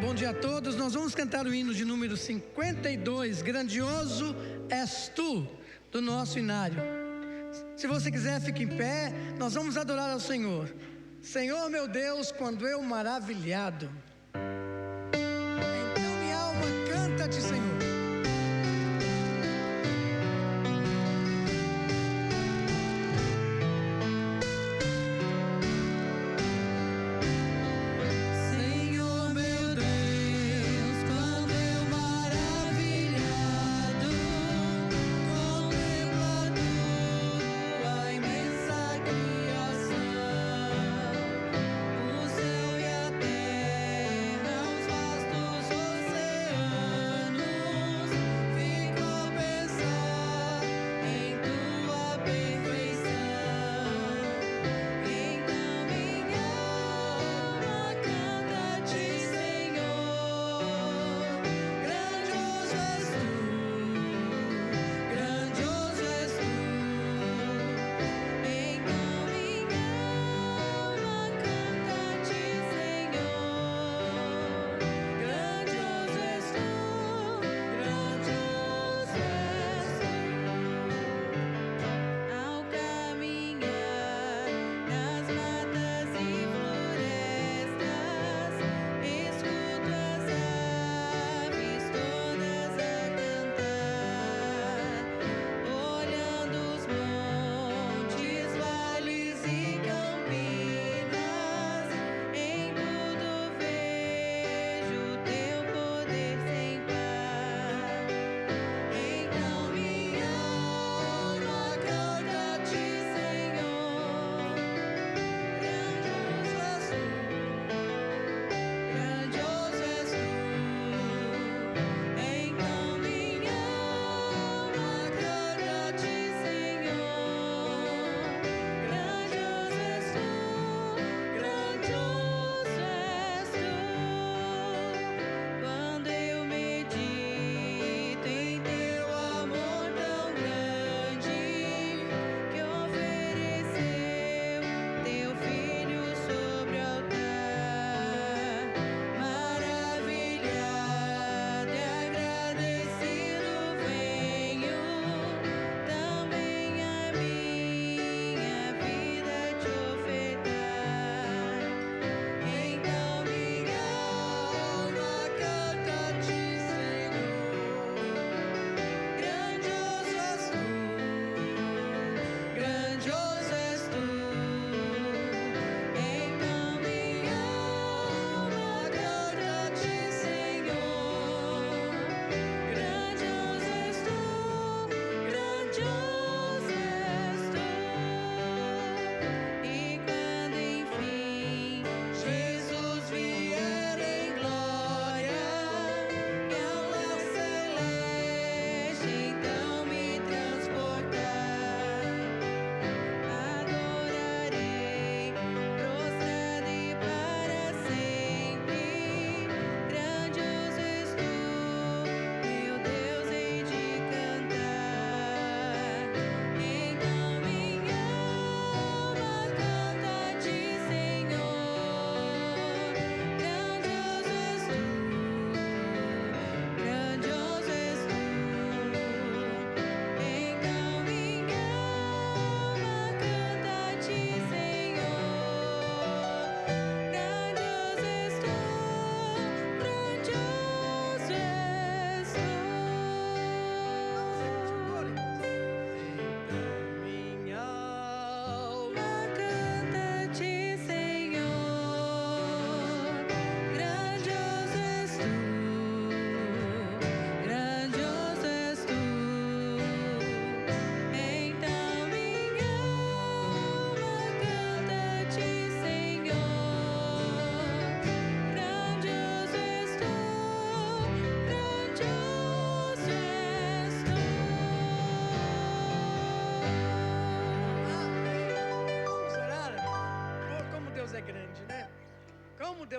Bom dia a todos. Nós vamos cantar o hino de número 52, Grandioso és tu, do nosso hinário. Se você quiser, fique em pé. Nós vamos adorar ao Senhor. Senhor meu Deus, quando eu maravilhado, então minha alma canta-te, Senhor.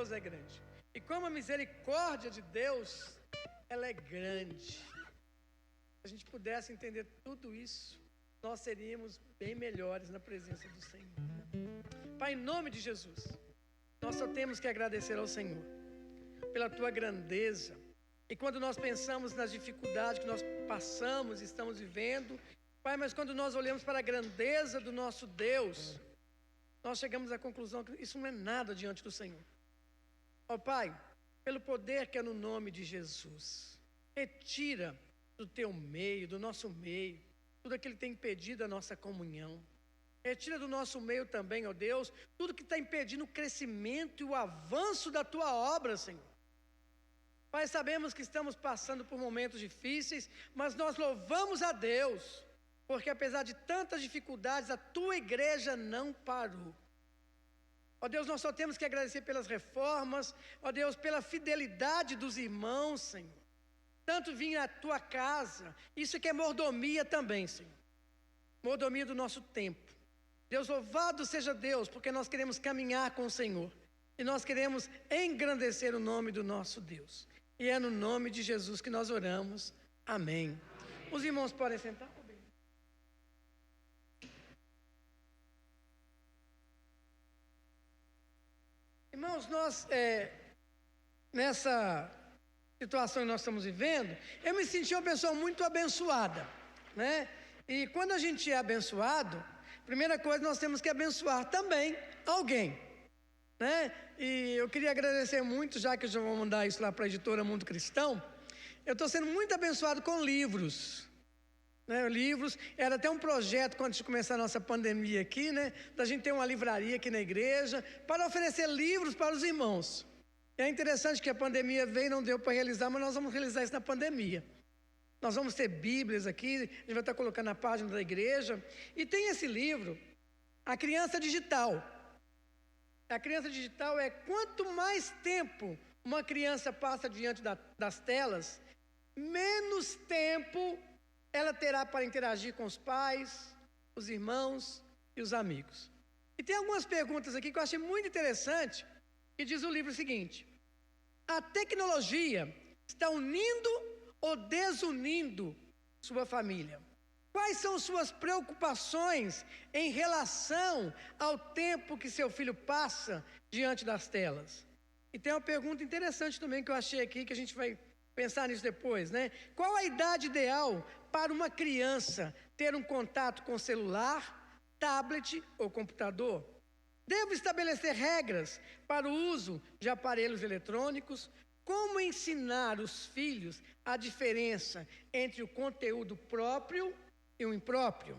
Deus é grande. E como a misericórdia de Deus, ela é grande. Se a gente pudesse entender tudo isso, nós seríamos bem melhores na presença do Senhor. Pai, em nome de Jesus, nós só temos que agradecer ao Senhor, pela tua grandeza. E quando nós pensamos nas dificuldades que nós passamos e estamos vivendo, Pai, mas quando nós olhamos para a grandeza do nosso Deus, nós chegamos à conclusão que isso não é nada diante do Senhor. Ó Pai, pelo poder que é no nome de Jesus, retira do teu meio, do nosso meio, tudo aquilo que tem impedido a nossa comunhão. Retira do nosso meio também, ó Deus, tudo que está impedindo o crescimento e o avanço da tua obra, Senhor. Pai, sabemos que estamos passando por momentos difíceis, mas nós louvamos a Deus, porque apesar de tantas dificuldades, a tua igreja não parou. Ó Deus, nós só temos que agradecer pelas reformas, ó Deus, pela fidelidade dos irmãos, Senhor. Tanto vir à tua casa, isso que é mordomia também, Senhor. Mordomia do nosso tempo. Deus, louvado seja Deus, porque nós queremos caminhar com o Senhor. E nós queremos engrandecer o nome do nosso Deus. E é no nome de Jesus que nós oramos. Amém. Os irmãos podem sentar? Irmãos, nós, nessa situação que nós estamos vivendo, eu me senti uma pessoa muito abençoada, né? E quando a gente é abençoado, primeira coisa, nós temos que abençoar também alguém, né? E eu queria agradecer muito, já que eu já vou mandar isso lá para a editora Mundo Cristão, eu estou sendo muito abençoado com livros, né? Livros, era até um projeto, quando a gente começar a nossa pandemia aqui, né? Da gente ter uma livraria aqui na igreja, para oferecer livros para os irmãos. É interessante que a pandemia veio e não deu para realizar, mas nós vamos realizar isso na pandemia. Nós vamos ter Bíblias aqui, a gente vai estar colocando na página da igreja. E tem esse livro, A Criança Digital. A criança digital é quanto mais tempo uma criança passa diante das telas, menos tempo ela terá para interagir com os pais, os irmãos e os amigos. E tem algumas perguntas aqui que eu achei muito interessante, que diz o livro o seguinte: a tecnologia está unindo ou desunindo sua família? Quais são suas preocupações em relação ao tempo que seu filho passa diante das telas? E tem uma pergunta interessante também que eu achei aqui, que a gente vai pensar nisso depois, né? Qual a idade ideal para uma criança ter um contato com celular, tablet ou computador? Devo estabelecer regras para o uso de aparelhos eletrônicos? Como ensinar os filhos a diferença entre o conteúdo próprio e o impróprio?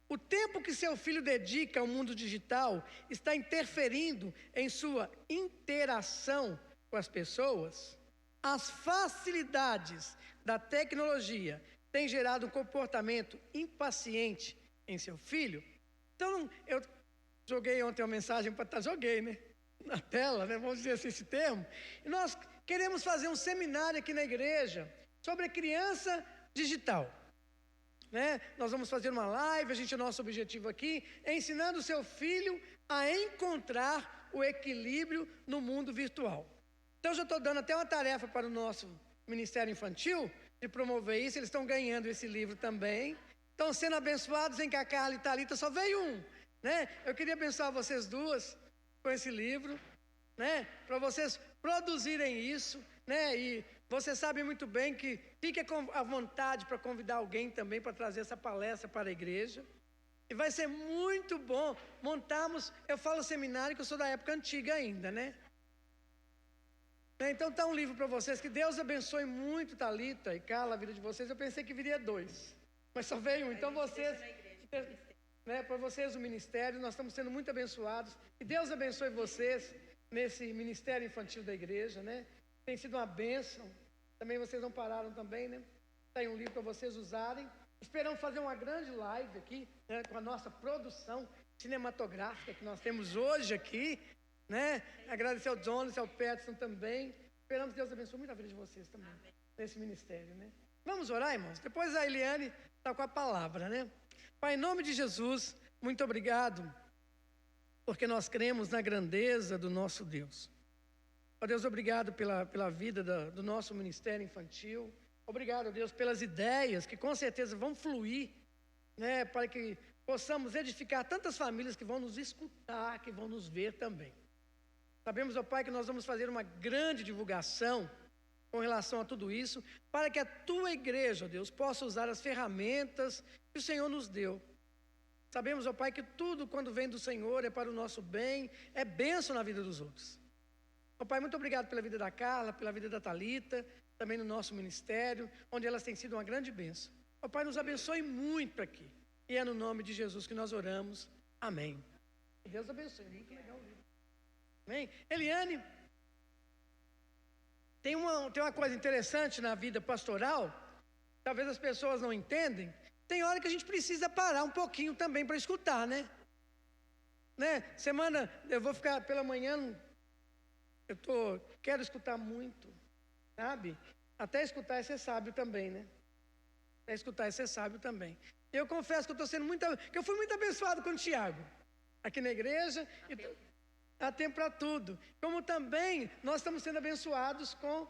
O tempo que seu filho dedica ao mundo digital está interferindo em sua interação com as pessoas? As facilidades da tecnologia têm gerado um comportamento impaciente em seu filho? Então, eu joguei ontem uma mensagem joguei, né? Na tela, né? Vamos dizer assim, esse termo. E nós queremos fazer um seminário aqui na igreja sobre a criança digital, né? Nós vamos fazer uma live, o nosso objetivo aqui é ensinando o seu filho a encontrar o equilíbrio no mundo virtual. Então, eu já estou dando até uma tarefa para o nosso Ministério Infantil, de promover isso. Eles estão ganhando esse livro também. Estão sendo abençoados em que a Carla e a Thalita só veio um, né? Eu queria abençoar vocês duas com esse livro, né? Para vocês produzirem isso, né? E você sabe muito bem que fique à vontade para convidar alguém também para trazer essa palestra para a igreja. E vai ser muito bom montarmos, eu falo seminário que eu sou da época antiga ainda, né? Então está um livro para vocês, que Deus abençoe muito Thalita e Carla, a vida de vocês. Eu pensei que viria 2, mas só veio um. Então vocês, né, para vocês o ministério, nós estamos sendo muito abençoados. E Deus abençoe vocês nesse ministério infantil da igreja, né? Tem sido uma bênção. Também vocês não pararam também, né? Tem um livro para vocês usarem. Esperamos fazer uma grande live aqui, né, com a nossa produção cinematográfica que nós temos hoje aqui, né? Agradecer ao Jonas e ao Peterson também. Esperamos que Deus abençoe muito a vida de vocês também. Amém. Nesse ministério, né? Vamos orar, irmãos? Depois a Eliane está com a palavra, né? Pai, em nome de Jesus, muito obrigado, porque nós cremos na grandeza do nosso Deus. Ó Deus, obrigado pela vida do nosso ministério infantil. Obrigado, Deus, pelas ideias que com certeza vão fluir, né? Para que possamos edificar tantas famílias que vão nos escutar, que vão nos ver também. Sabemos, ó Pai, que nós vamos fazer uma grande divulgação com relação a tudo isso, para que a tua igreja, ó Deus, possa usar as ferramentas que o Senhor nos deu. Sabemos, ó Pai, que tudo quando vem do Senhor é para o nosso bem, é bênção na vida dos outros. Ó Pai, muito obrigado pela vida da Carla, pela vida da Thalita, também no nosso ministério, onde elas têm sido uma grande bênção. Ó Pai, nos abençoe muito aqui. E é no nome de Jesus que nós oramos. Amém. Deus abençoe. Muito legal o livro. Amém. Eliane, tem uma coisa interessante na vida pastoral, talvez as pessoas não entendem. Tem hora que a gente precisa parar um pouquinho também para escutar, né? Semana, eu vou ficar pela manhã, quero escutar muito, sabe? Até escutar é ser sábio também, né? Até escutar é ser sábio também. Eu confesso que eu fui muito abençoado com o Tiago, aqui na igreja. Há tempo para tudo. Como também nós estamos sendo abençoados com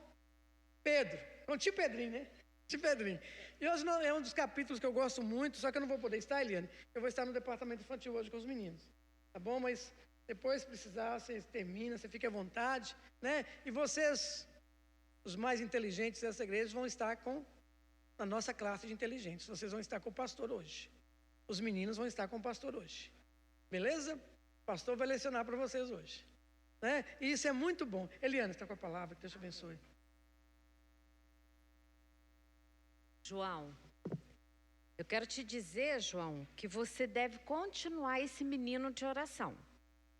Pedro, com o tio Pedrinho, né? Tio Pedrinho. E hoje é um dos capítulos que eu gosto muito, só que eu não vou poder estar, Eliane. Eu vou estar no departamento infantil hoje com os meninos. Tá bom? Mas depois, se precisar, você termina, você fica à vontade, né? E vocês, os mais inteligentes dessa igreja, vão estar na nossa classe de inteligentes. Vocês vão estar com o pastor hoje. Os meninos vão estar com o pastor hoje. Beleza? O pastor vai lecionar para vocês hoje, né? E isso é muito bom. Eliana, está com a palavra, que Deus te abençoe. João, eu quero te dizer, João, que você deve continuar esse menino de oração,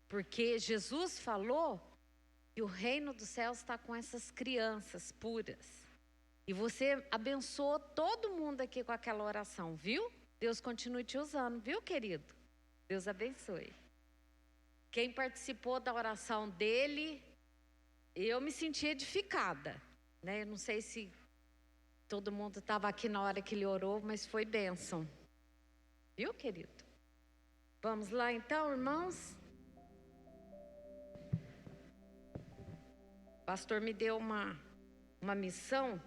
porque Jesus falou que o reino dos céus está com essas crianças puras, e você abençoou todo mundo aqui com aquela oração, viu? Deus continue te usando, viu, querido? Deus abençoe. Quem participou da oração dele, eu me senti edificada, né? Eu não sei se todo mundo estava aqui na hora que ele orou, mas foi bênção. Viu, querido? Vamos lá então, irmãos? O pastor me deu uma missão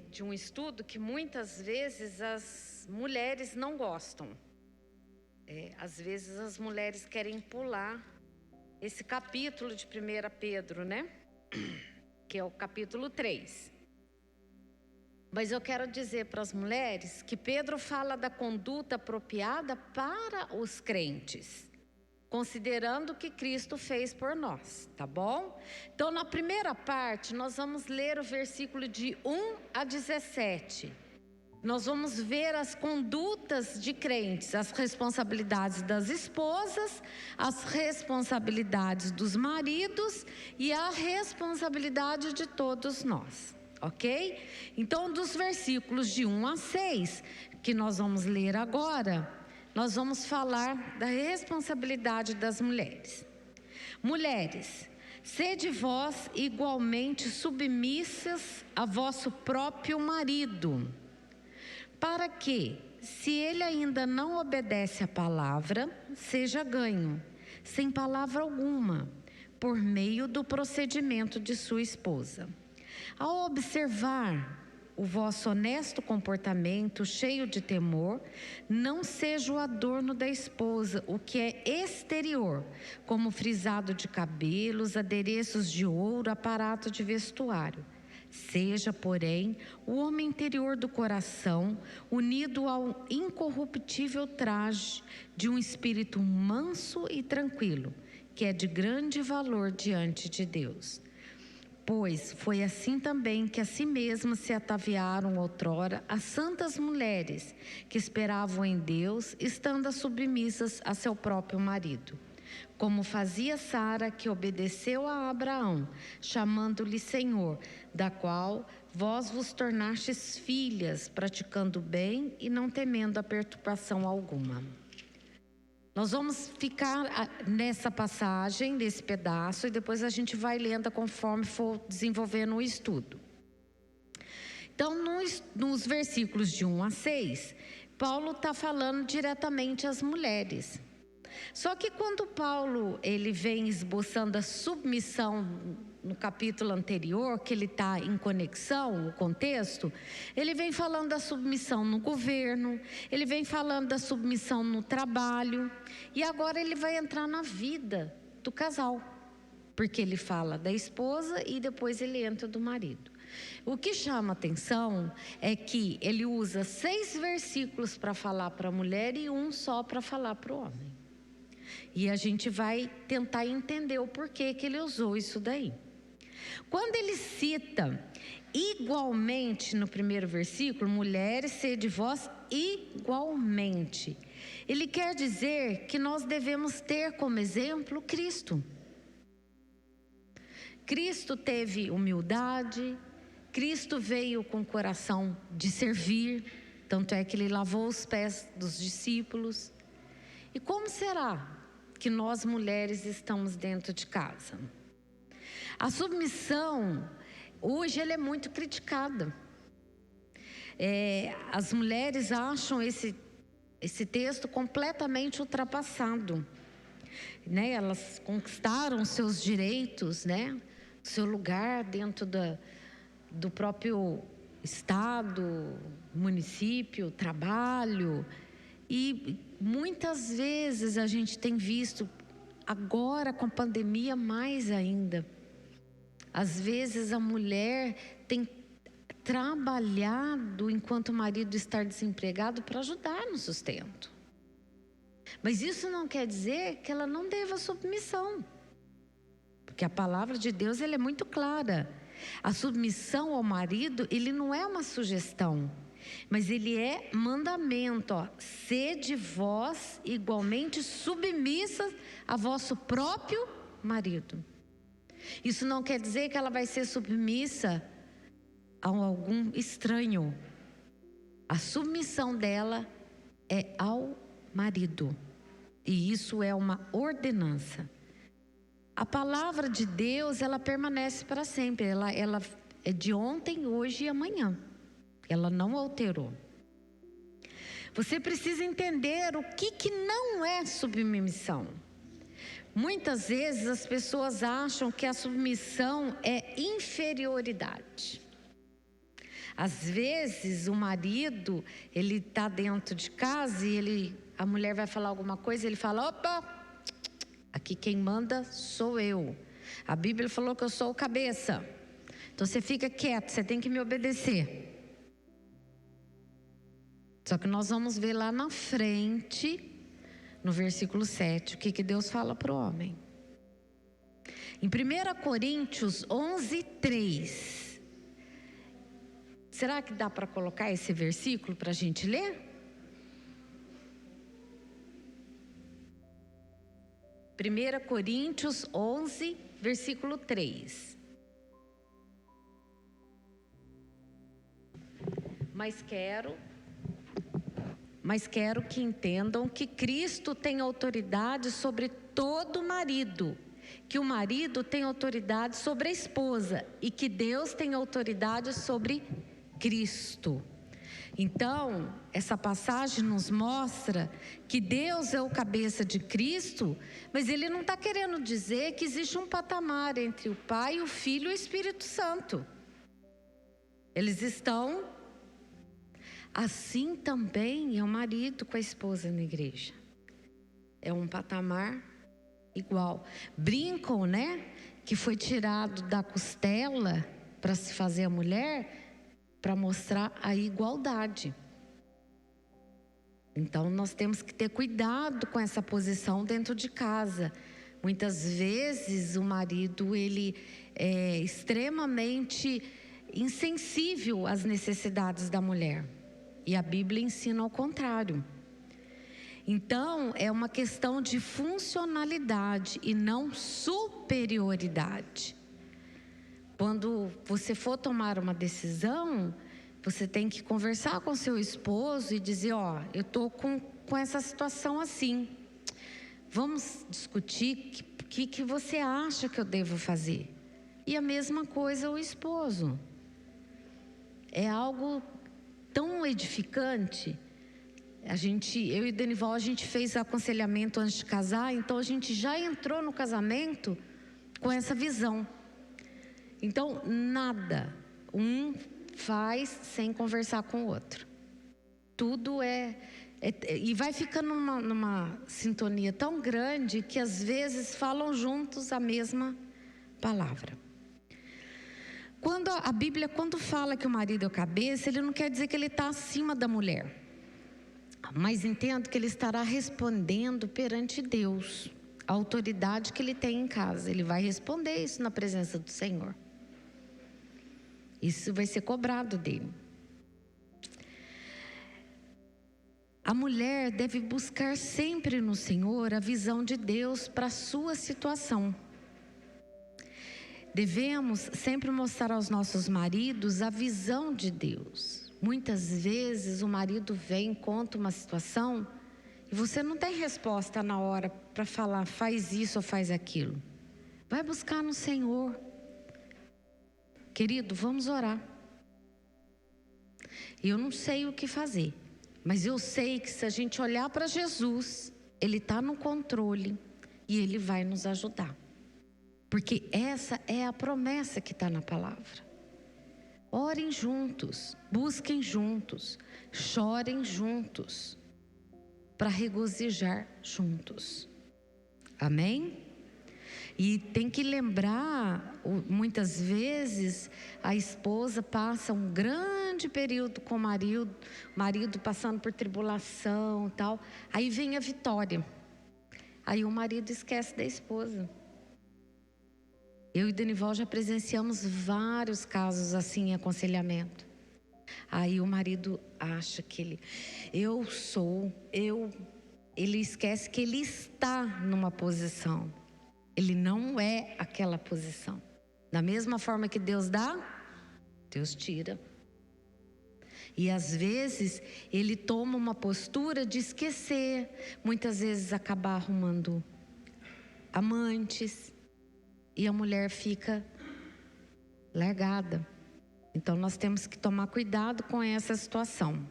de um estudo que muitas vezes as mulheres não gostam. Às vezes as mulheres querem pular esse capítulo de 1 Pedro, né? Que é o capítulo 3. Mas eu quero dizer para as mulheres que Pedro fala da conduta apropriada para os crentes, considerando o que Cristo fez por nós, tá bom? Então, na primeira parte, nós vamos ler o versículo de 1 a 17. Nós vamos ver as condutas de crentes, as responsabilidades das esposas, as responsabilidades dos maridos e a responsabilidade de todos nós, ok? Então, dos versículos de 1 a 6, que nós vamos ler agora, nós vamos falar da responsabilidade das mulheres. Mulheres, sede vós igualmente submissas a vosso próprio marido, para que, se ele ainda não obedece à palavra, seja ganho, sem palavra alguma, por meio do procedimento de sua esposa. Ao observar o vosso honesto comportamento, cheio de temor, não seja o adorno da esposa, o que é exterior, como frisado de cabelos, adereços de ouro, aparato de vestuário. Seja, porém, o homem interior do coração, unido ao incorruptível traje de um espírito manso e tranquilo, que é de grande valor diante de Deus. Pois foi assim também que a si mesmas se ataviaram outrora as santas mulheres que esperavam em Deus, estando submissas a seu próprio marido. Como fazia Sara, que obedeceu a Abraão, chamando-lhe Senhor, da qual vós vos tornastes filhas, praticando o bem e não temendo a perturbação alguma. Nós vamos ficar nessa passagem, nesse pedaço, e depois a gente vai lendo conforme for desenvolvendo o estudo. Então, nos versículos de 1 a 6, Paulo está falando diretamente às mulheres. Só que quando Paulo ele vem esboçando a submissão no capítulo anterior, que ele está em conexão, o contexto, ele vem falando da submissão no governo, ele vem falando da submissão no trabalho, e agora ele vai entrar na vida do casal. porque ele fala da esposa e depois ele entra do marido. O que chama atenção é que ele usa 6 versículos para falar para a mulher e 1 só para falar para o homem. E a gente vai tentar entender o porquê que ele usou isso daí. Quando ele cita igualmente no primeiro versículo, mulheres, sede vós igualmente, ele quer dizer que nós devemos ter como exemplo Cristo. Cristo teve humildade, Cristo veio com o coração de servir, tanto é que ele lavou os pés dos discípulos. E como será que nós mulheres estamos dentro de casa? A submissão, hoje, ela é muito criticada. As mulheres acham esse texto completamente ultrapassado, né? Elas conquistaram seus direitos, né? Seu lugar dentro do próprio estado, município, trabalho. E muitas vezes a gente tem visto, agora com a pandemia mais ainda, às vezes a mulher tem trabalhado enquanto o marido está desempregado para ajudar no sustento. Mas isso não quer dizer que ela não deva submissão, porque a palavra de Deus, ela é muito clara. A submissão ao marido, ele não é uma sugestão, mas ele é mandamento. Sede vós igualmente submissas a vosso próprio marido. Isso não quer dizer que ela vai ser submissa a algum estranho. A submissão dela é ao marido, e isso é uma ordenança. A palavra de Deus, ela permanece para sempre. Ela é de ontem, hoje e amanhã. Ela não alterou. Você precisa entender o que não é submissão. Muitas vezes as pessoas acham que a submissão é inferioridade. Às vezes o marido, ele está dentro de casa e a mulher vai falar alguma coisa, ele fala: opa, aqui quem manda sou eu. A Bíblia falou que eu sou o cabeça. Então você fica quieto, você tem que me obedecer. Só que nós vamos ver lá na frente, no versículo 7, o que Deus fala para o homem. Em 1 Coríntios 11:3. Será que dá para colocar esse versículo para a gente ler? 1 Coríntios 11, versículo 3. Mas quero que entendam que Cristo tem autoridade sobre todo marido, que o marido tem autoridade sobre a esposa e que Deus tem autoridade sobre Cristo. Então, essa passagem nos mostra que Deus é o cabeça de Cristo, mas ele não está querendo dizer que existe um patamar entre o Pai, o Filho e o Espírito Santo. Eles estão. Assim também é o marido com a esposa na igreja. É um patamar igual. Brincam, né? Que foi tirado da costela para se fazer a mulher, para mostrar a igualdade. Então nós temos que ter cuidado com essa posição dentro de casa. Muitas vezes o marido, ele é extremamente insensível às necessidades da mulher. E a Bíblia ensina ao contrário. Então, é uma questão de funcionalidade e não superioridade. Quando você for tomar uma decisão, você tem que conversar com seu esposo e dizer: ó, eu estou com essa situação assim. Vamos discutir o que você acha que eu devo fazer. E a mesma coisa o esposo. É algo tão edificante. Eu e Denival, a gente fez aconselhamento antes de casar, então a gente já entrou no casamento com essa visão. Então, nada um faz sem conversar com o outro. Tudo e vai ficando numa sintonia tão grande que às vezes falam juntos a mesma palavra. Quando a Bíblia, quando fala que o marido é o cabeça, ele não quer dizer que ele está acima da mulher. Mas entendo que ele estará respondendo perante Deus, a autoridade que ele tem em casa. Ele vai responder isso na presença do Senhor. Isso vai ser cobrado dele. A mulher deve buscar sempre no Senhor a visão de Deus para a sua situação. Devemos sempre mostrar aos nossos maridos a visão de Deus. Muitas vezes o marido vem, conta uma situação e você não tem resposta na hora para falar, faz isso ou faz aquilo. Vai buscar no Senhor. Querido, vamos orar. Eu não sei o que fazer, mas eu sei que se a gente olhar para Jesus, Ele está no controle e Ele vai nos ajudar. Porque essa é a promessa que está na palavra. Orem juntos, busquem juntos, chorem juntos, para regozijar juntos. Amém? E tem que lembrar, muitas vezes a esposa passa um grande período com o marido passando por tribulação e tal. Aí vem a vitória. Aí o marido esquece da esposa. Eu e Denival já presenciamos vários casos assim em aconselhamento. Aí o marido acha que ele esquece que ele está numa posição. Ele não é aquela posição. Da mesma forma que Deus dá, Deus tira. E às vezes ele toma uma postura de esquecer. Muitas vezes acabar arrumando amantes. E a mulher fica largada. Então nós temos que tomar cuidado com essa situação.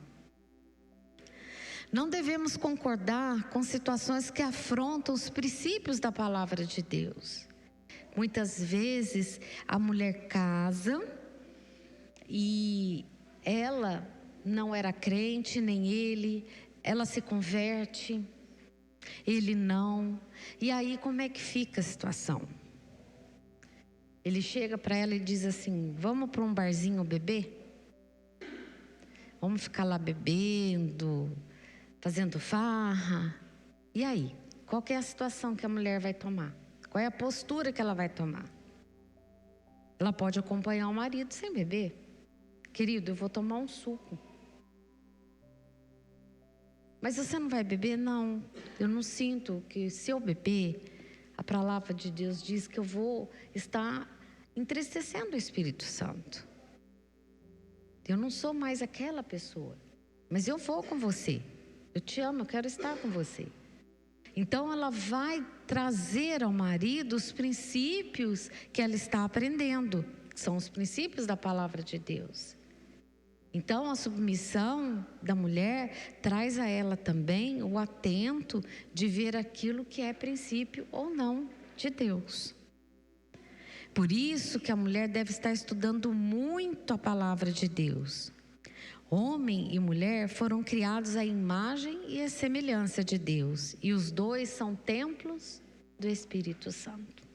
Não devemos concordar com situações que afrontam os princípios da palavra de Deus. Muitas vezes a mulher casa e ela não era crente, nem ele, ela se converte, ele não. E aí como é que fica a situação? Ele chega para ela e diz assim, vamos para um barzinho beber? Vamos ficar lá bebendo, fazendo farra? E aí? Qual que é a situação que a mulher vai tomar? Qual é a postura que ela vai tomar? Ela pode acompanhar o marido sem beber. Querido, eu vou tomar um suco. Mas você não vai beber? Não, eu não sinto que se eu beber, a palavra de Deus diz que eu vou estar entristecendo o Espírito Santo. Eu não sou mais aquela pessoa, mas eu vou com você. Eu te amo, eu quero estar com você. Então ela vai trazer ao marido os princípios que ela está aprendendo, que são os princípios da palavra de Deus. Então a submissão da mulher traz a ela também o atento de ver aquilo que é princípio ou não de Deus. Por isso que a mulher deve estar estudando muito a palavra de Deus. Homem e mulher foram criados à imagem e à semelhança de Deus. E os dois são templos do Espírito Santo.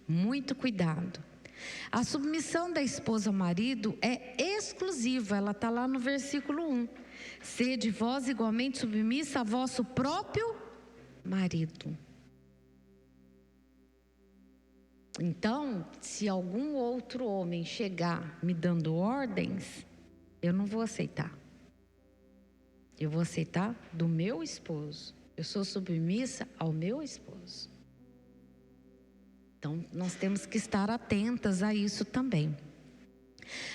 Muito cuidado. A submissão da esposa ao marido é exclusiva. Ela está lá no versículo 1. Sede vós igualmente submissa a vosso próprio marido. Então, se algum outro homem chegar me dando ordens, eu não vou aceitar. Eu vou aceitar do meu esposo. Eu sou submissa ao meu esposo. Então, nós temos que estar atentas a isso também.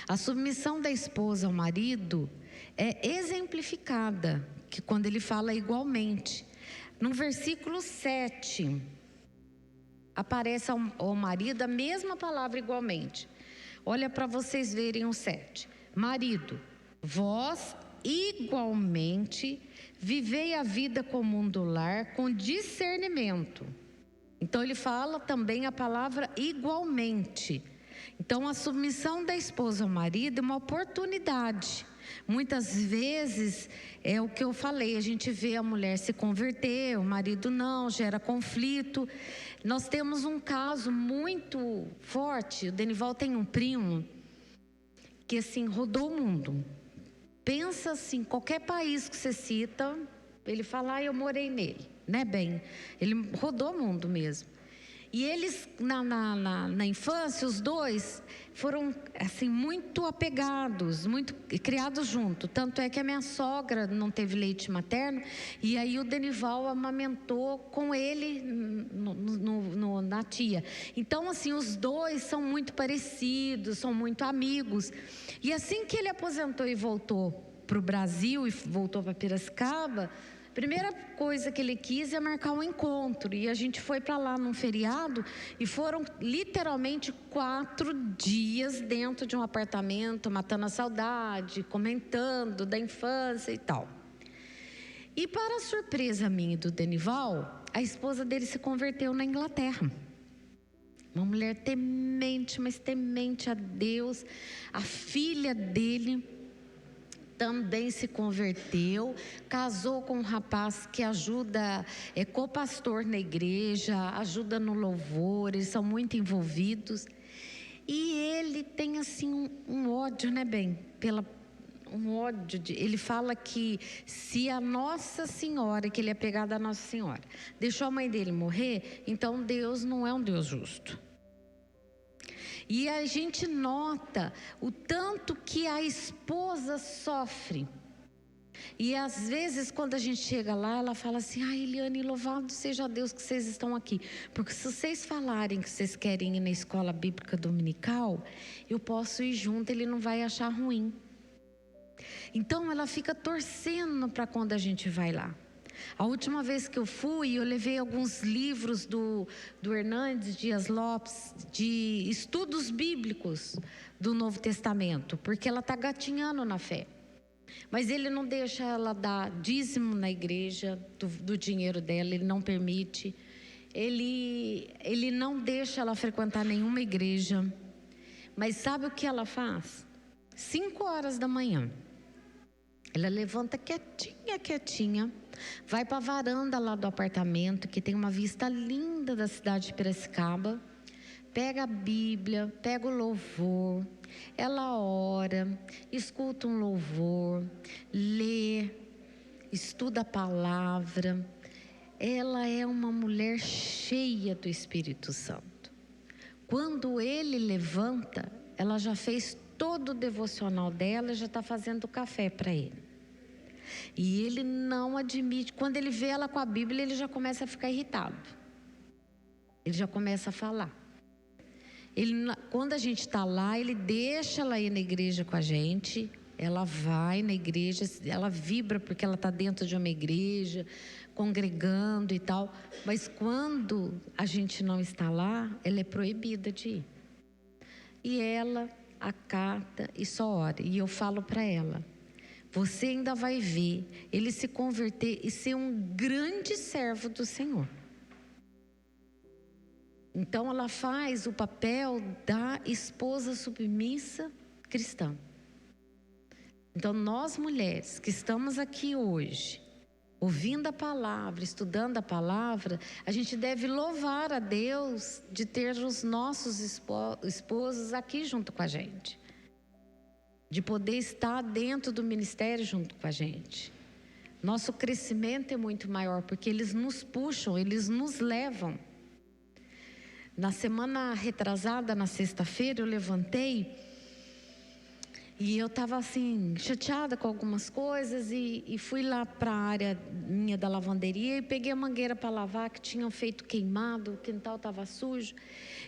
A submissão da esposa ao marido é exemplificada, que quando ele fala igualmente. No versículo 7, aparece ao marido a mesma palavra igualmente. Olha para vocês verem o 7. Marido, vós igualmente vivei a vida comum do lar com discernimento. Então ele fala também a palavra igualmente. Então a submissão da esposa ao marido é uma oportunidade Muitas vezes é o que eu falei, a gente vê a mulher se converter, o marido não, gera conflito. Nós temos um caso muito forte. O Denival tem um primo que assim rodou o mundo. Pensa assim, qualquer país que você cita, ele fala, eu morei nele, né, bem? Ele rodou o mundo mesmo. E eles, na infância, os dois foram, assim, muito apegados, muito criados junto. Tanto é que a minha sogra não teve leite materno, e aí o Denival amamentou com ele na tia. Então, assim, os dois são muito parecidos, são muito amigos. E assim que ele aposentou e voltou para o Brasil, e voltou para Piracicaba, primeira coisa que ele quis é marcar um encontro, e a gente foi para lá num feriado, e foram literalmente 4 dias dentro de um apartamento, matando a saudade, comentando da infância e tal. E para surpresa minha e do Denival, a esposa dele se converteu na Inglaterra. Uma mulher temente, mas temente a Deus. A filha dele também se converteu, casou com um rapaz que ajuda, é co-pastor na igreja, ajuda no louvor, eles são muito envolvidos. E ele tem assim um ódio, né, bem? Ele fala que se a Nossa Senhora, que ele é pegado à Nossa Senhora, deixou a mãe dele morrer, então Deus não é um Deus justo. E a gente nota o tanto que a esposa sofre. E às vezes quando a gente chega lá, ela fala assim, Eliane, louvado seja Deus que vocês estão aqui. Porque se vocês falarem que vocês querem ir na escola bíblica dominical, eu posso ir junto, ele não vai achar ruim. Então ela fica torcendo para quando a gente vai lá. A última vez que eu fui, eu levei alguns livros do Hernandes Dias Lopes, de estudos bíblicos do Novo Testamento, porque ela está gatinhando na fé. Mas ele não deixa ela dar dízimo na igreja, do dinheiro dela, ele não permite. Ele não deixa ela frequentar nenhuma igreja. Mas sabe o que ela faz? 5 horas da manhã. Ela levanta quietinha, vai para a varanda lá do apartamento, que tem uma vista linda da cidade de Piracicaba, pega a Bíblia, pega o louvor, ela ora, escuta um louvor, lê, estuda a palavra. Ela é uma mulher cheia do Espírito Santo. Quando ele levanta, ela já fez todo o devocional dela, já está fazendo café para ele. E ele não admite. Quando ele vê ela com a Bíblia, ele já começa a ficar irritado. Ele já começa a falar. Quando a gente está lá, ele deixa ela ir na igreja com a gente. Ela vai na igreja, ela vibra porque ela está dentro de uma igreja, congregando e tal. Mas quando a gente não está lá, ela é proibida de ir. E ela acata e só ora. E eu falo para ela, você ainda vai ver ele se converter e ser um grande servo do Senhor. Então ela faz o papel da esposa submissa cristã. Então nós mulheres que estamos aqui hoje, ouvindo a palavra, estudando a palavra, a gente deve louvar a Deus de ter os nossos esposos aqui junto com a gente. De poder estar dentro do ministério junto com a gente. Nosso crescimento é muito maior, porque eles nos puxam, eles nos levam. Na semana retrasada, na sexta-feira, eu levantei e eu estava assim, chateada com algumas coisas e fui lá para a área minha da lavanderia e peguei a mangueira para lavar, que tinham feito queimado, o quintal estava sujo.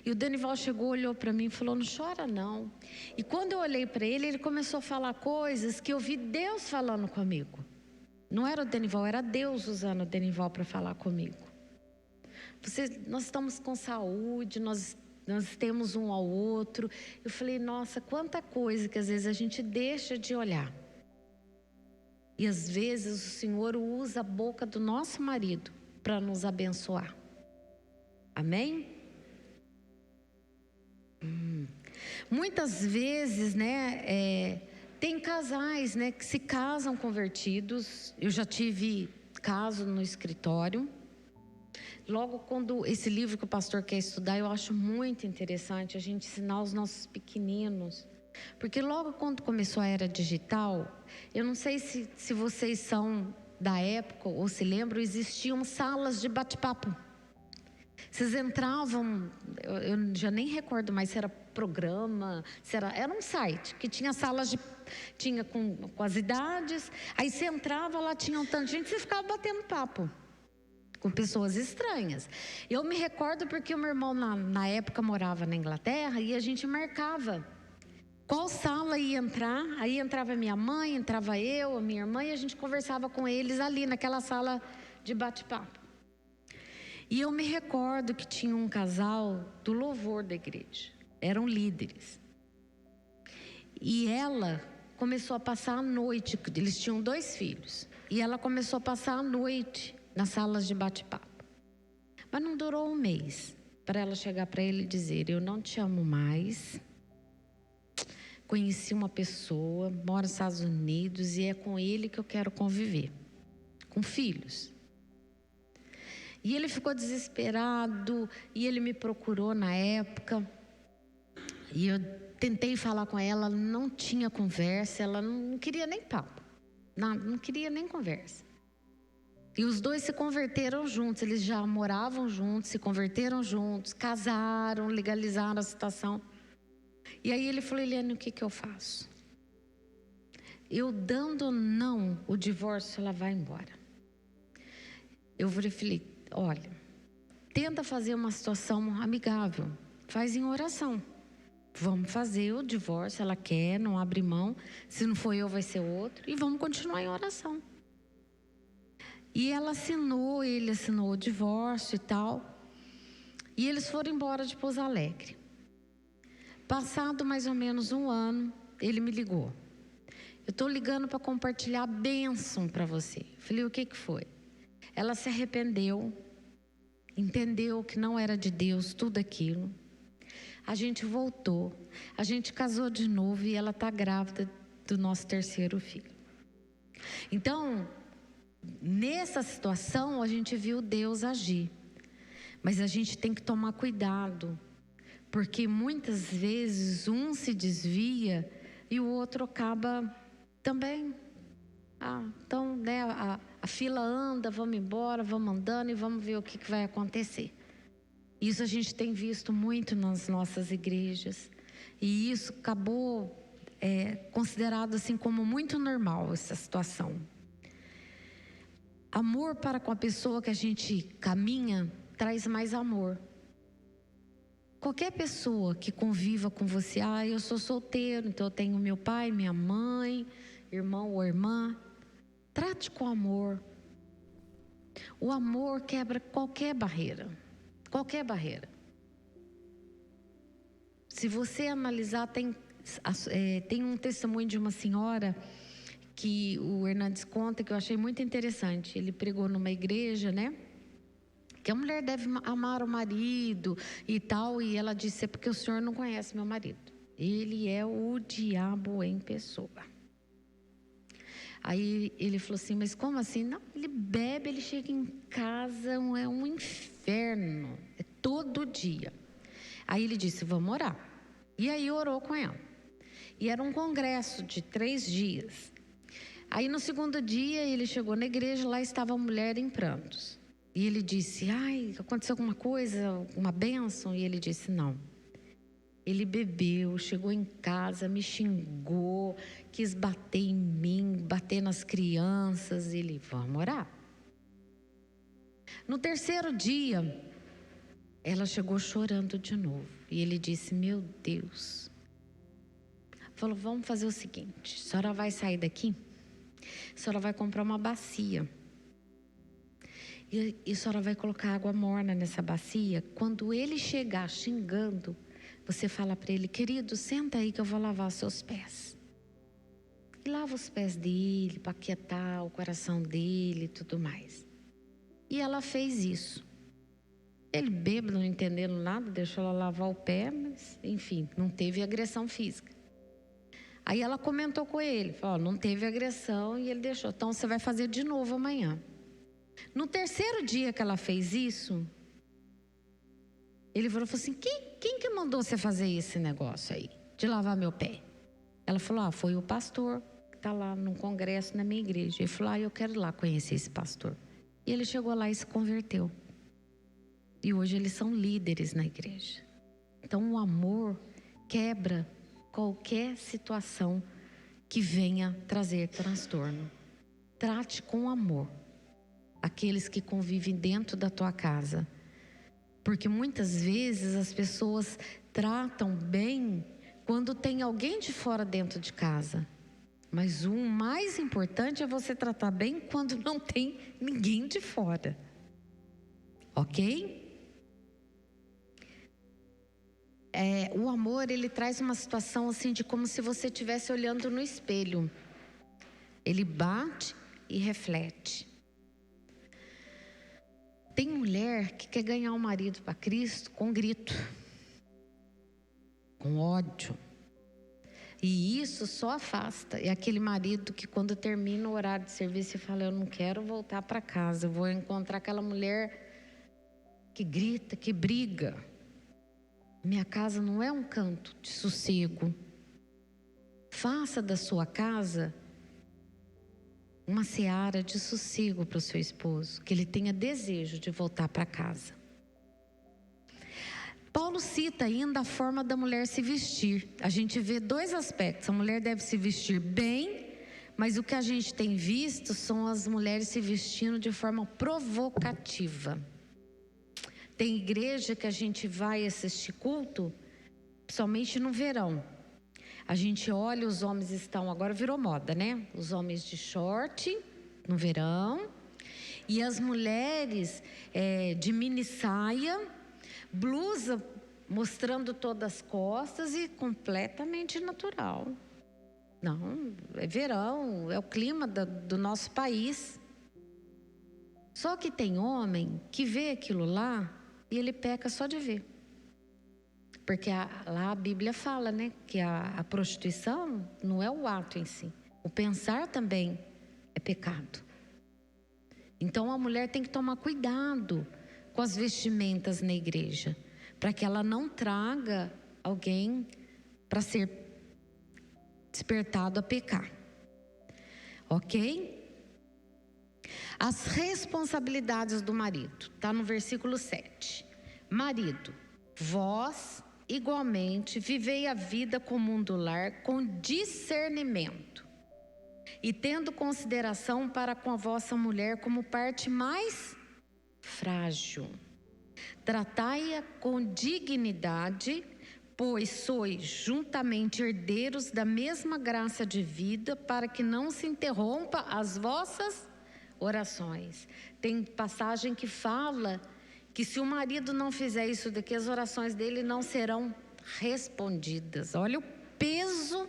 E o Denival chegou, olhou para mim e falou, não chora não. E quando eu olhei para ele, ele começou a falar coisas que eu vi Deus falando comigo. Não era o Denival, era Deus usando o Denival para falar comigo. Nós estamos com saúde, nós temos um ao outro. Eu falei, nossa, quanta coisa que às vezes a gente deixa de olhar. E às vezes o Senhor usa a boca do nosso marido para nos abençoar. Amém? Muitas vezes, né, Tem casais, né, que se casam convertidos. Eu já tive caso no escritório. Logo quando esse livro que o pastor quer estudar, eu acho muito interessante a gente ensinar os nossos pequeninos. Porque logo quando começou a era digital, eu não sei se vocês são da época ou se lembram, existiam salas de bate-papo. Vocês entravam, eu já nem recordo mais se era programa, era um site que tinha salas tinha com as idades, aí você entrava, lá tinha um tanto de gente, você ficava batendo papo com pessoas estranhas. Eu me recordo porque o meu irmão na época morava na Inglaterra e a gente marcava qual sala ia entrar. Aí entrava minha mãe, entrava eu, a minha irmã, e a gente conversava com eles ali naquela sala de bate-papo. E eu me recordo que tinha um casal do louvor da igreja, eram líderes. E ela começou a passar a noite, eles tinham 2 filhos, e ela começou a passar a noite nas salas de bate-papo. Mas não durou um mês para ela chegar para ele e dizer: eu não te amo mais, conheci uma pessoa, mora nos Estados Unidos e é com ele que eu quero conviver, com filhos. E ele ficou desesperado e ele me procurou na época. E eu tentei falar com ela, não tinha conversa, ela não queria nem papo, não queria nem conversa. E os 2 se converteram juntos, eles já moravam juntos, se converteram juntos, casaram, legalizaram a situação. E aí ele falou: Eliane, o que eu faço? Eu dando ou não o divórcio, ela vai embora. Eu falei: olha, tenta fazer uma situação amigável, faz em oração. Vamos fazer o divórcio, ela quer, não abre mão. Se não for eu, vai ser outro. E vamos continuar em oração. E ela assinou, ele assinou o divórcio e tal. E eles foram embora de Pouso Alegre. Passado mais ou menos um ano, ele me ligou. Eu estou ligando para compartilhar a bênção para você. Falei: o que foi? Ela se arrependeu, entendeu que não era de Deus tudo aquilo. A gente voltou, a gente casou de novo e ela está grávida do nosso 3º filho. Então, nessa situação, a gente viu Deus agir. Mas a gente tem que tomar cuidado, porque muitas vezes um se desvia e o outro acaba também. Então, né, a fila anda, vamos embora, vamos andando e vamos ver o que vai acontecer. Isso a gente tem visto muito nas nossas igrejas. E isso acabou considerado assim como muito normal, essa situação. Amor para com a pessoa que a gente caminha traz mais amor. Qualquer pessoa que conviva com você: eu sou solteiro, então eu tenho meu pai, minha mãe, irmão ou irmã. Trate com amor. O amor quebra qualquer barreira. Qualquer barreira. Se você analisar, tem um testemunho de uma senhora que o Hernandes conta, que eu achei muito interessante. Ele pregou numa igreja, né? Que a mulher deve amar o marido e tal. E ela disse: é porque o senhor não conhece meu marido. Ele é o diabo em pessoa. Aí ele falou assim: mas como assim? Não, ele bebe, ele chega em casa, é um inferno, é todo dia. Aí ele disse: vamos orar. E aí orou com ela. E era um congresso de 3 dias. Aí no 2º dia ele chegou na igreja, lá estava a mulher em prantos. E ele disse: aconteceu alguma coisa, uma bênção? E ele disse: não. Ele bebeu, chegou em casa, me xingou, quis bater em mim, bater nas crianças. Ele: vamos orar. No 3º dia, ela chegou chorando de novo. E ele disse: meu Deus. Falou: vamos fazer o seguinte, a senhora vai sair daqui, a senhora vai comprar uma bacia. E a senhora vai colocar água morna nessa bacia. Quando ele chegar xingando, você fala para ele: querido, senta aí que eu vou lavar seus pés. E lava os pés dele, para aquietar o coração dele e tudo mais. E ela fez isso. Ele bêbado, não entendendo nada, deixou ela lavar o pé, mas enfim, não teve agressão física. Aí ela comentou com ele, falou, não teve agressão, e ele deixou. Então você vai fazer de novo amanhã. No terceiro dia que ela fez isso, ele falou assim, quem que mandou você fazer esse negócio aí, de lavar meu pé? Ela falou, foi o pastor que está lá num congresso na minha igreja. Ele falou, eu quero ir lá conhecer esse pastor. E ele chegou lá e se converteu. E hoje eles são líderes na igreja. Então o amor quebra qualquer situação que venha trazer transtorno. Trate com amor aqueles que convivem dentro da tua casa. Porque muitas vezes as pessoas tratam bem quando tem alguém de fora dentro de casa. Mas o mais importante é você tratar bem quando não tem ninguém de fora. Ok? O amor, ele traz uma situação assim de como se você estivesse olhando no espelho. Ele bate e reflete. Tem mulher que quer ganhar um marido para Cristo com grito, com ódio. E isso só afasta. É aquele marido que quando termina o horário de serviço fala, eu não quero voltar para casa, eu vou encontrar aquela mulher que grita, que briga. Minha casa não é um canto de sossego. Faça da sua casa uma seara de sossego para o seu esposo, que ele tenha desejo de voltar para casa. Paulo cita ainda a forma da mulher se vestir. A gente vê dois aspectos. A mulher deve se vestir bem, mas o que a gente tem visto são as mulheres se vestindo de forma provocativa. Tem igreja que a gente vai assistir culto, somente no verão. A gente olha, os homens estão, agora virou moda, né? Os homens de short no verão e as mulheres de mini saia, blusa mostrando todas as costas e completamente natural. Não, é verão, é o clima do nosso país. Só que tem homem que vê aquilo lá e ele peca só de ver. Porque lá a Bíblia fala, né, que a prostituição não é o ato em si. O pensar também é pecado. Então a mulher tem que tomar cuidado com as vestimentas na igreja, para que ela não traga alguém para ser despertado a pecar. Ok? As responsabilidades do marido, está no versículo 7. Marido, vós igualmente vivei a vida comum do lar com discernimento e tendo consideração para com a vossa mulher como parte mais frágil. Tratai-a com dignidade, pois sois juntamente herdeiros da mesma graça de vida, para que não se interrompa as vossas orações. Tem passagem que fala que se o marido não fizer isso daqui, as orações dele não serão respondidas. Olha o peso.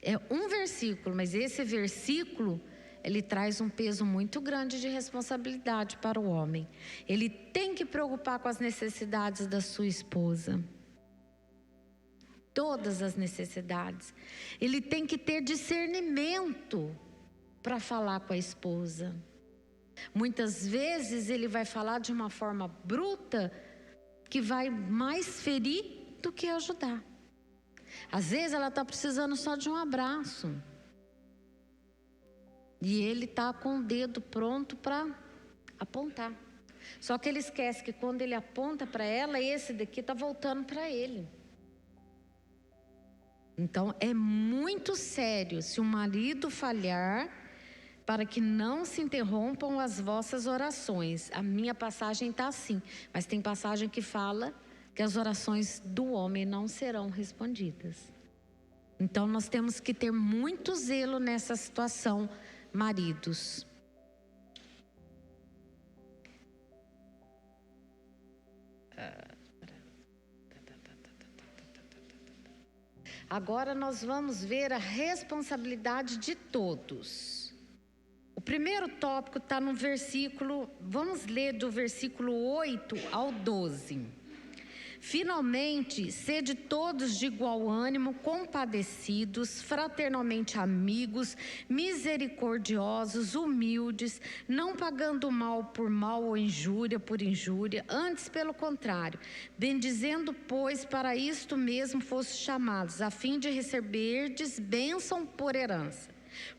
É um versículo, mas esse versículo, ele traz um peso muito grande de responsabilidade para o homem. Ele tem que preocupar com as necessidades da sua esposa. Todas as necessidades. Ele tem que ter discernimento para falar com a esposa. Muitas vezes ele vai falar de uma forma bruta que vai mais ferir do que ajudar. Às vezes ela está precisando só de um abraço. E ele está com o dedo pronto para apontar. Só que ele esquece que quando ele aponta para ela, esse daqui está voltando para ele. Então é muito sério se o marido falhar, para que não se interrompam as vossas orações. A minha passagem está assim, mas tem passagem que fala que as orações do homem não serão respondidas. Então nós temos que ter muito zelo nessa situação, maridos. Agora nós vamos ver a responsabilidade de todos. O primeiro tópico está no versículo, vamos ler do versículo 8 ao 12. Finalmente, sede todos de igual ânimo, compadecidos, fraternalmente amigos, misericordiosos, humildes, não pagando mal por mal ou injúria por injúria, antes pelo contrário, bendizendo, pois para isto mesmo fosse chamados, a fim de receberdes bênção por herança.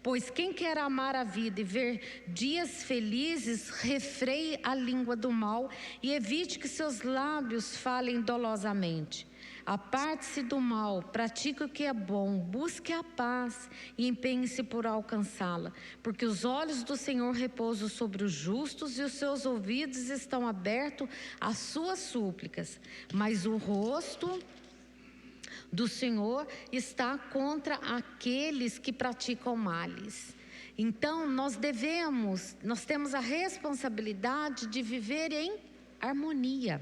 Pois quem quer amar a vida e ver dias felizes, refreie a língua do mal e evite que seus lábios falem dolosamente. Aparte-se do mal, pratique o que é bom, busque a paz e empenhe-se por alcançá-la, porque os olhos do Senhor repousam sobre os justos e os seus ouvidos estão abertos às suas súplicas, mas o rosto do Senhor está contra aqueles que praticam males. Então, nós temos a responsabilidade de viver em harmonia.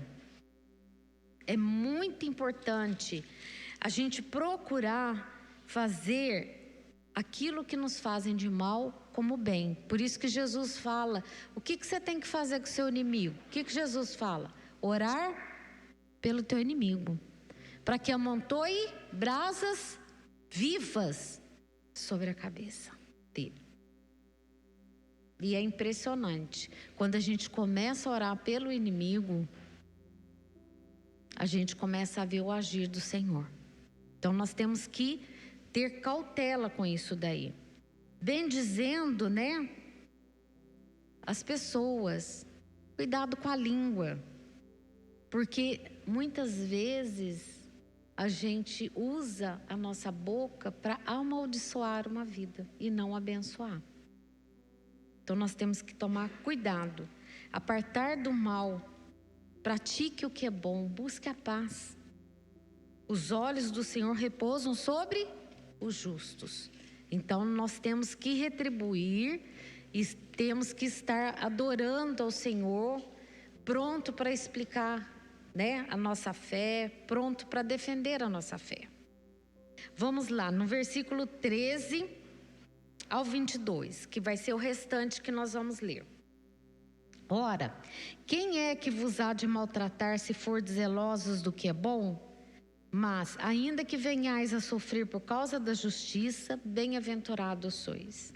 É muito importante a gente procurar fazer aquilo que nos fazem de mal como bem. Por isso que Jesus fala, o que você tem que fazer com o seu inimigo? O que Jesus fala? Orar pelo teu inimigo, para que amontoe brasas vivas sobre a cabeça dele. E é impressionante, quando a gente começa a orar pelo inimigo, a gente começa a ver o agir do Senhor. Então nós temos que ter cautela com isso daí. Bendizendo, as pessoas. Cuidado com a língua, porque muitas vezes a gente usa a nossa boca para amaldiçoar uma vida e não abençoar. Então nós temos que tomar cuidado, apartar do mal, pratique o que é bom, busque a paz. Os olhos do Senhor repousam sobre os justos. Então nós temos que retribuir e temos que estar adorando ao Senhor, pronto para explicar a nossa fé, pronto para defender a nossa fé. Vamos lá, no versículo 13 ao 22, que vai ser o restante que nós vamos ler. Ora, quem é que vos há de maltratar se for zelosos do que é bom? Mas, ainda que venhais a sofrer por causa da justiça, bem-aventurados sois.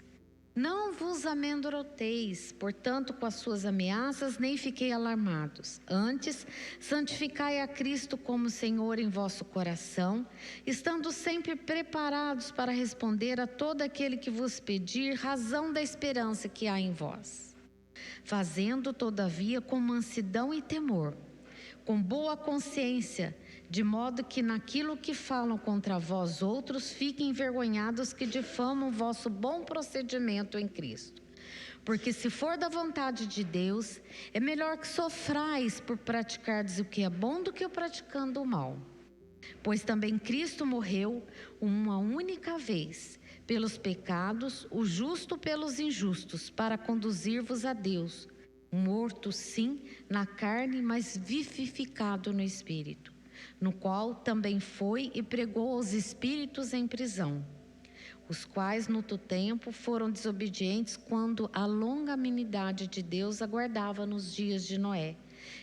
Não vos amedronteis, portanto, com as suas ameaças, nem fiquei alarmados. Antes, santificai a Cristo como Senhor em vosso coração, estando sempre preparados para responder a todo aquele que vos pedir razão da esperança que há em vós. Fazendo, todavia, com mansidão e temor, com boa consciência, de modo que naquilo que falam contra vós outros, fiquem envergonhados que difamam vosso bom procedimento em Cristo. Porque se for da vontade de Deus, é melhor que sofrais por praticardes o que é bom do que praticando o mal. Pois também Cristo morreu uma única vez pelos pecados, o justo pelos injustos, para conduzir-vos a Deus, morto sim na carne, mas vivificado no Espírito, no qual também foi e pregou aos espíritos em prisão, os quais no outro tempo foram desobedientes quando a longanimidade de Deus aguardava nos dias de Noé,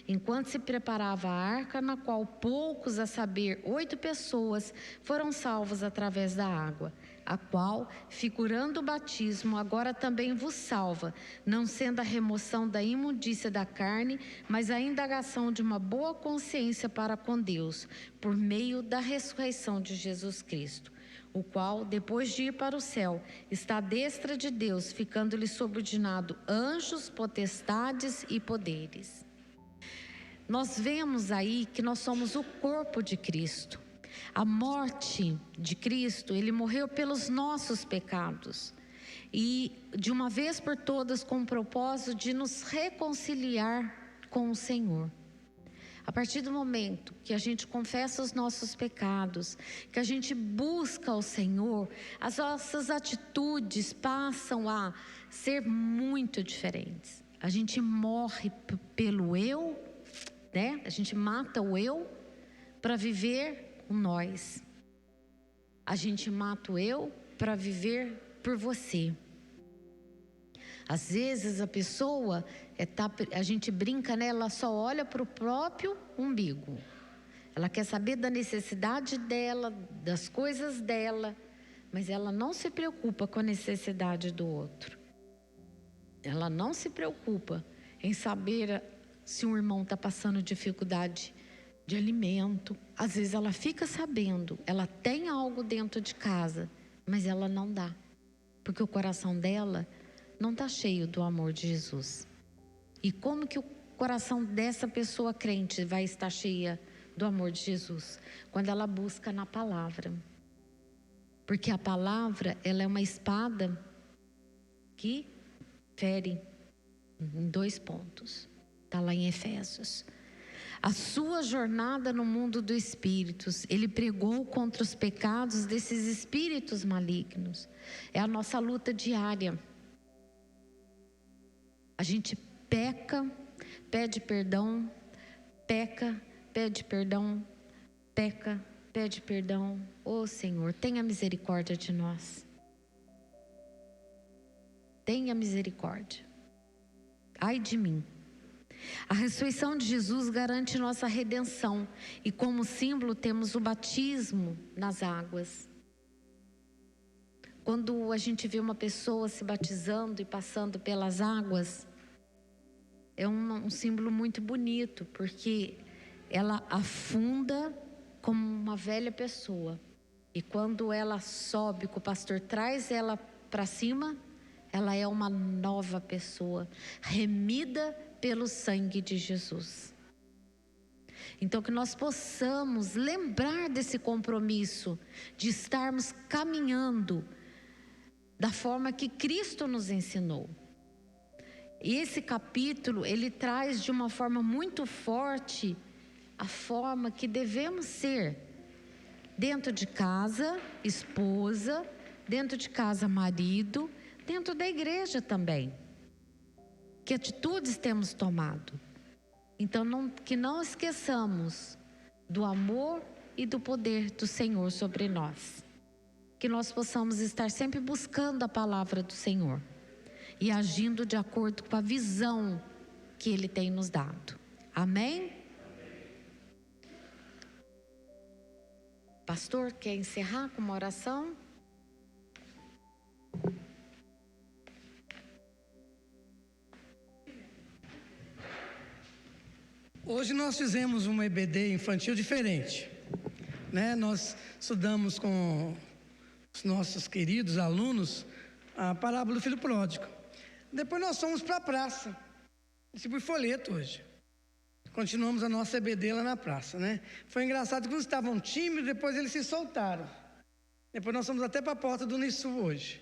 enquanto se preparava a arca, na qual poucos, a saber, 8 pessoas, foram salvos através da água, a qual, figurando o batismo, agora também vos salva, não sendo a remoção da imundícia da carne, mas a indagação de uma boa consciência para com Deus, por meio da ressurreição de Jesus Cristo, o qual, depois de ir para o céu, está à destra de Deus, ficando-lhe subordinado anjos, potestades e poderes. Nós vemos aí que nós somos o corpo de Cristo. A morte de Cristo, Ele morreu pelos nossos pecados. E de uma vez por todas com o propósito de nos reconciliar com o Senhor. A partir do momento que a gente confessa os nossos pecados, que a gente busca o Senhor, as nossas atitudes passam a ser muito diferentes. A gente morre pelo eu, A gente mata o eu para viver o nós. A gente mata o eu para viver por você. Às vezes a pessoa, a gente brinca, ela só olha para o próprio umbigo. Ela quer saber da necessidade dela, das coisas dela, mas ela não se preocupa com a necessidade do outro. Ela não se preocupa em saber se um irmão está passando dificuldade de alimento. Às vezes ela fica sabendo, ela tem algo dentro de casa, mas ela não dá, porque o coração dela não está cheio do amor de Jesus. E como que o coração dessa pessoa crente vai estar cheia do amor de Jesus? Quando ela busca na palavra. Porque a palavra, ela é uma espada que fere em 2 pontos. Está lá em Efésios. A sua jornada no mundo dos espíritos, ele pregou contra os pecados desses espíritos malignos. É a nossa luta diária. A gente peca, pede perdão, peca, pede perdão, peca, pede perdão. Ô Senhor, tenha misericórdia de nós. Tenha misericórdia. Ai de mim. A ressurreição de Jesus garante nossa redenção. E como símbolo temos o batismo nas águas. Quando a gente vê uma pessoa se batizando e passando pelas águas, é um símbolo muito bonito, porque ela afunda como uma velha pessoa. E quando ela sobe, que o pastor traz ela para cima, ela é uma nova pessoa, remida pelo sangue de Jesus. Então que nós possamos lembrar desse compromisso, de estarmos caminhando da forma que Cristo nos ensinou. E esse capítulo, ele traz de uma forma muito forte a forma que devemos ser dentro de casa, esposa, dentro de casa, marido, dentro da igreja também. Que atitudes temos tomado? Então, que não esqueçamos do amor e do poder do Senhor sobre nós. Que nós possamos estar sempre buscando a palavra do Senhor e agindo de acordo com a visão que Ele tem nos dado. Amém? Pastor, quer encerrar com uma oração? Hoje nós fizemos uma EBD infantil diferente, né? Nós estudamos com os nossos queridos alunos a parábola do filho pródigo. Depois nós fomos para a praça, distribuir folheto hoje. Continuamos a nossa EBD lá na praça, né? Foi engraçado que uns estavam tímidos, depois eles se soltaram. Depois nós fomos até para a porta do Unisul hoje.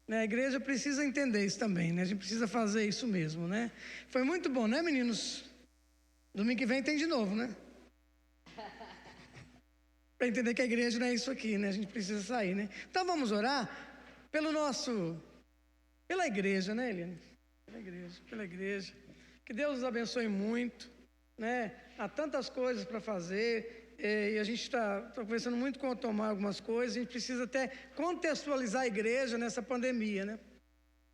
A igreja precisa entender isso também, né? A gente precisa fazer isso mesmo, né? Foi muito bom, né, meninos? Domingo que vem tem de novo, né? Para entender que a igreja não é isso aqui, né? A gente precisa sair, né? Então vamos orar pela igreja, né, Eliane? Pela igreja. Que Deus nos abençoe muito, né? Há tantas coisas para fazer, e a gente está conversando muito com o Tomar algumas coisas. A gente precisa até contextualizar a igreja nessa pandemia, né?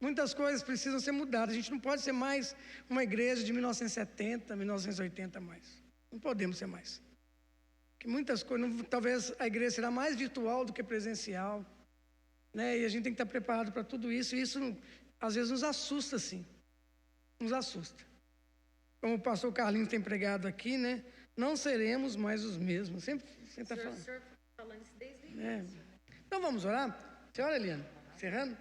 Muitas coisas precisam ser mudadas. A gente não pode ser mais uma igreja de 1970, 1980 mais. Não podemos ser mais. Porque muitas coisas, talvez a igreja será mais virtual do que presencial, né? E a gente tem que estar preparado para tudo isso. E isso, às vezes, nos assusta, sim. Nos assusta. Como o pastor Carlinhos tem pregado aqui, né? Não seremos mais os mesmos. Sempre está falando. O senhor falando isso desde o início. Então vamos orar? Senhora Eliane, encerrando?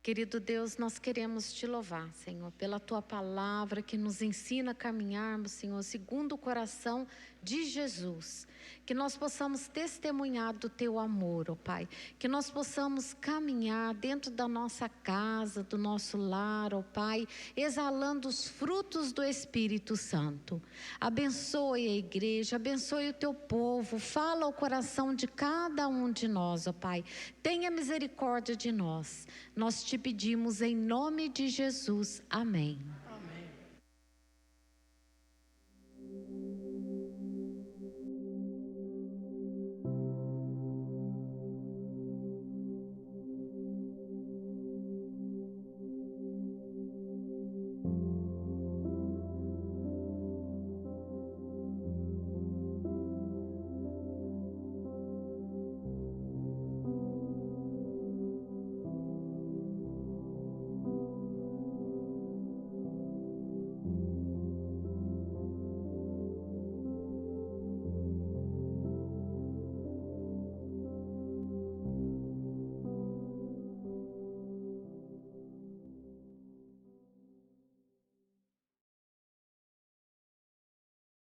Querido Deus, nós queremos te louvar, Senhor, pela tua palavra que nos ensina a caminharmos, Senhor, segundo o coração de Jesus. Que nós possamos testemunhar do teu amor, ó Pai. Que nós possamos caminhar dentro da nossa casa, do nosso lar, ó Pai, exalando os frutos do Espírito Santo. Abençoe a igreja, abençoe o teu povo, fala ao coração de cada um de nós, ó Pai. Tenha misericórdia de nós. Nós te pedimos em nome de Jesus. Amém.